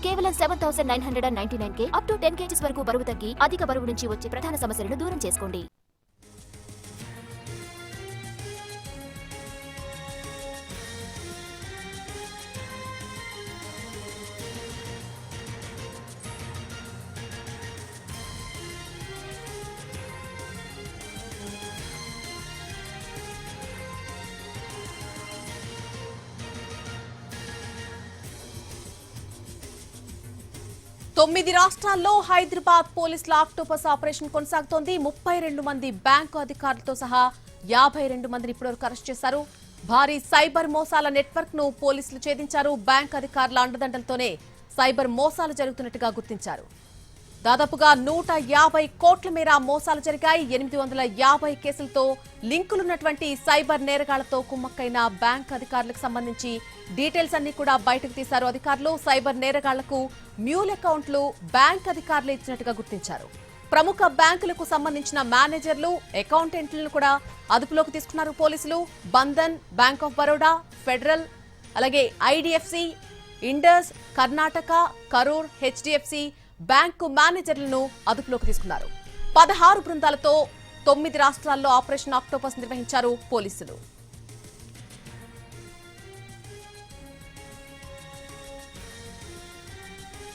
కేవలం 7,999K up to 10 kgs వరకు బరువు తగ్గి అధిక బరువు నుంచి వచ్చే ప్రధాన సమస్యలను దూరం చేసుకోండి. తొమ్మిది రాష్ట్రాల్లో హైదరాబాద్ పోలీసుల ఆక్టోపస్ ఆపరేషన్ కొనసాగుతోంది. 32 మంది బ్యాంకు అధికారులతో సహా 52 మందిని ఇప్పటివరకు అరెస్ట్ చేశారు. భారీ సైబర్ మోసాల నెట్వర్క్ ను పోలీసులు ఛేదించారు. బ్యాంక్ అధికారుల అండదండలతోనే సైబర్ మోసాలు జరుగుతున్నట్టుగా గుర్తించారు. దాదాపుగా 150 కోట్ల మేర మోసాలు జరిగాయి. 850 కేసులతో లింకులున్నటువంటి సైబర్ నేరగాళ్లతో కుమ్మక్కైన బ్యాంక్ అధికారులకు సంబంధించి డీటెయిల్స్ అన్ని కూడా బయటకు తీశారు అధికారులు. సైబర్ నేరగాళ్లకు మ్యూల్ అకౌంట్లు బ్యాంక్ అధికారులు ఇచ్చినట్టుగా గుర్తించారు. ప్రముఖ బ్యాంకులకు సంబంధించిన మేనేజర్లు, అకౌంటెంట్లను కూడా అదుపులోకి తీసుకున్నారు పోలీసులు. Bandhan, bank of Baroda, Federal, అలాగే IDFC, Indus, Karnataka, Karur, HDFC bank మేనేజర్లను అదుపులోకి తీసుకున్నారు. 16 బృందాలతో 9 రాష్ట్రాల్లో ఆపరేషన్ ఆక్టోపస్ నిర్వహించారు పోలీసులు.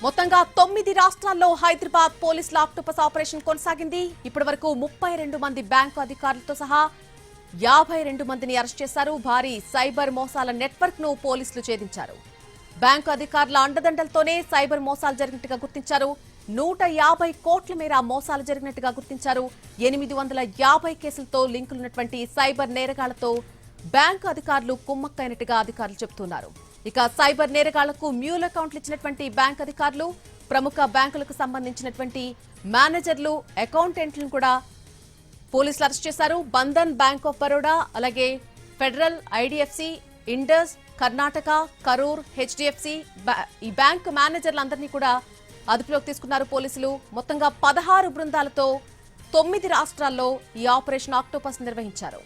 మొత్తంగా 9 రాష్ట్రాల్లో హైదరాబాద్ పోలీసుల ఆక్టోపస్ ఆపరేషన్ కొనసాగింది. ఇప్పటివరకు 32 మంది బ్యాంకు అధికారులతో సహా 52 మందిని అరెస్ట్ చేశారు. భారీ సైబర్ మోసాల నెట్వర్క్ ను పోలీసులు ఛేదించారు. బ్యాంకు అధికారుల అండదండలతోనే సైబర్ మోసాలు జరిగినట్టుగా గుర్తించారు. 150 కోట్ల మేర మోసాలు జరిగినట్టుగా గుర్తించారు. 850 కేసులతో లింకులున్నటువంటి సైబర్ నేరగాళ్లతో బ్యాంకు అధికారులు కుమ్మక్కైనట్టుగా అధికారులు చెబుతున్నారు. ఇక సైబర్ నేరగాళ్లకు మ్యూల్ అకౌంట్లు ఇచ్చినటువంటి బ్యాంక్ అధికారులు, ప్రముఖ బ్యాంకులకు సంబంధించినటువంటి మేనేజర్లు, అకౌంటెంట్లను కూడా పోలీసులు అరెస్ట్ చేశారు. బంధన్, బ్యాంక్ ఆఫ్ బరోడా, అలాగే federal, IDFC, Indus, Karnataka, Karur, HDFC ఈ బ్యాంకు మేనేజర్లందరినీ కూడా అదుపులోకి తీసుకున్నారు పోలీసులు. మొత్తంగా 16 బృందాలతో 9 రాష్ట్రాల్లో ఈ ఆపరేషన్ ఆక్టోపస్ నిర్వహించారు.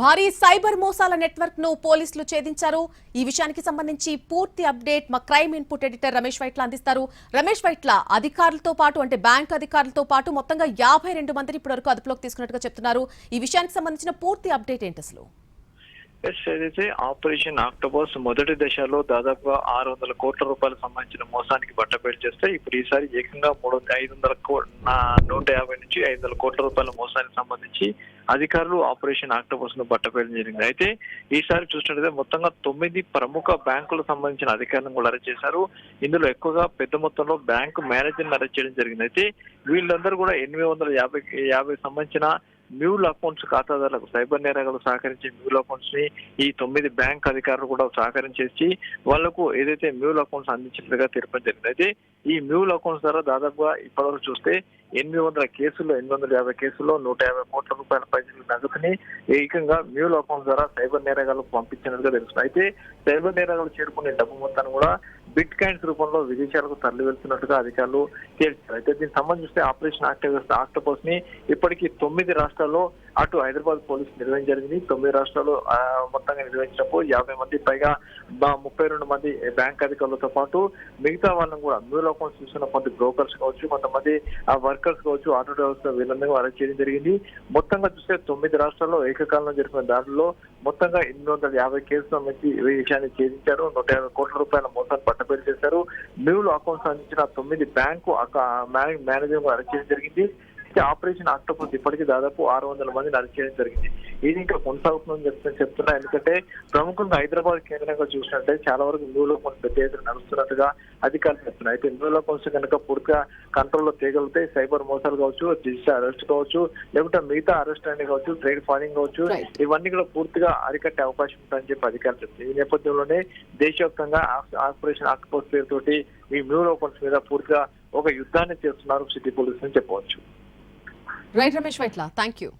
భారీ సైబర్ మోసాల నెట్వర్క్ ను పోలీసులు ఛేదించారు. ఈ విషయానికి సంబంధించి పూర్తి అప్డేట్ మా crime input editor Ramesh Vaitla అందిస్తారు. రమేష్ వైట్ల, అధికారులతో పాటు అంటే బ్యాంక్ అధికారులతో పాటు మొత్తంగా 52 మందిని ఇప్పటివరకు అదుపులోకి తీసుకున్నట్టుగా చెప్తున్నారు. ఈ విషయానికి సంబంధించిన పూర్తి అప్డేట్ ఏంటి అసలు? ఏదైతే ఆపరేషన్ ఆక్టోపస్ మొదటి దశలో దాదాపుగా 600 కోట్ల రూపాయలు సంబంధించిన మోసానికి బట్టబయలు చేస్తే ఇప్పుడు ఈసారి ఏకంగా 150 నుంచి 500 కోట్ల రూపాయల మోసానికి సంబంధించి అధికారులు ఆపరేషన్ ఆక్టోపస్ ను బట్టబయలు జరిగింది. అయితే ఈసారి చూసినట్లయితే మొత్తంగా 9 ప్రముఖ బ్యాంకులకు సంబంధించిన అధికారులను కూడా అరెస్ట్ చేశారు. ఇందులో ఎక్కువగా పెద్ద మొత్తంలో బ్యాంకు మేనేజర్ని అరెస్ట్ చేయడం జరిగింది. అయితే వీళ్ళందరూ కూడా 850 సంబంధించిన మ్యూల్ అకౌంట్స్ ఖాతాదారులకు సైబర్ నేరగాలు సహకరించే మ్యూల్ అకౌంట్స్ ని ఈ 9 బ్యాంక్ అధికారులు కూడా సహకరించేసి వాళ్లకు ఏదైతే మ్యూల్ అకౌంట్స్ అందించినట్టుగా తెలపడం జరిగింది. అయితే ఈ మ్యూల్ అకౌంట్స్ ద్వారా దాదాపుగా ఇప్పటివరకు చూస్తే 850 కేసుల్లో 150 కోట్ల రూపాయల పైసలు నగదుని ఏకంగా మ్యూల్ అకౌంట్స్ ద్వారా సైబర్ నేరగాలకు పంపించినట్టుగా తెలుస్తుంది. అయితే సైబర్ నేరగాలు చేరుకునే డబ్బు మొత్తాన్ని కూడా బిట్ కాయిన్స్ రూపంలో విదేశాలకు తరలి వెళ్తున్నట్టుగా అధికారులు తేల్చారు. అయితే దీనికి సంబంధించి ఆపరేషన్ ఆక్టోపస్ ని ఇప్పటికీ 9 రాష్ట్రాల్లో అటు హైదరాబాద్ పోలీసు నిర్వహించడం జరిగింది. 9 రాష్ట్రాల్లో మొత్తంగా నిర్వహించినప్పుడు 50 మంది పైగా 32 మంది బ్యాంక్ అధికారులతో పాటు మిగతా వాళ్ళని కూడా మ్యూల్ అకౌంట్స్ చూస్తున్న కొంత బ్రోకర్స్ కావచ్చు, కొంతమంది వర్కర్స్ కావచ్చు, ఆటో డ్రైవర్స్ వీళ్ళందరూ అరెస్ట్ చేయడం జరిగింది. మొత్తంగా చూస్తే 9 రాష్ట్రాల్లో ఏకకాలంలో జరిపిన దాడుల్లో మొత్తంగా 850 కేసుల మంచి విషయాన్ని ఛేదించారు. 150 కోట్ల రూపాయల మోసాన్ని పట్టబయలు చేశారు. మ్యూల్ అకౌంట్స్ అందించిన 9 బ్యాంకు మేనేజర్ అరెస్ట్ చేయడం జరిగింది. అయితే ఆపరేషన్ ఆక్టోపస్ ఇప్పటికీ దాదాపు 600 మందిని అరెస్ట్ చేయడం జరిగింది. ఇది ఇంకా కొనసాగుతుందని చెప్తున్నా. ఎందుకంటే ప్రముఖంగా హైదరాబాద్ కేంద్రంగా చూసినట్టే చాలా వరకు న్యూలో కొంత పెద్ద ఎత్తున నడుస్తున్నట్టుగా అధికారులు చెప్తున్నారు. అయితే న్యూలో కొంచెం కనుక పూర్తిగా కంట్రోల్లో తేగలిగితే సైబర్ మోసాలు కావచ్చు, డిజిటల్ అరెస్ట్ కావచ్చు, లేకుంటే మిగతా అరెస్ట్ అనేది కావచ్చు, ట్రేడ్ ఫాలింగ్ కావచ్చు, ఇవన్నీ కూడా పూర్తిగా అరికట్టే అవకాశం ఉంటుందని చెప్పి అధికారులు చెప్తారు. ఈ నేపథ్యంలోనే దేశవ్యాప్తంగా ఆపరేషన్ ఆక్టోపస్ పేరుతోటి ఈ న్యూలో కొంచెం మీద పూర్తిగా ఒక యుద్ధాన్ని చేస్తున్నారు సిటీ పోలీసులు అని చెప్పవచ్చు. Right Ramesh Vaitla, thank you.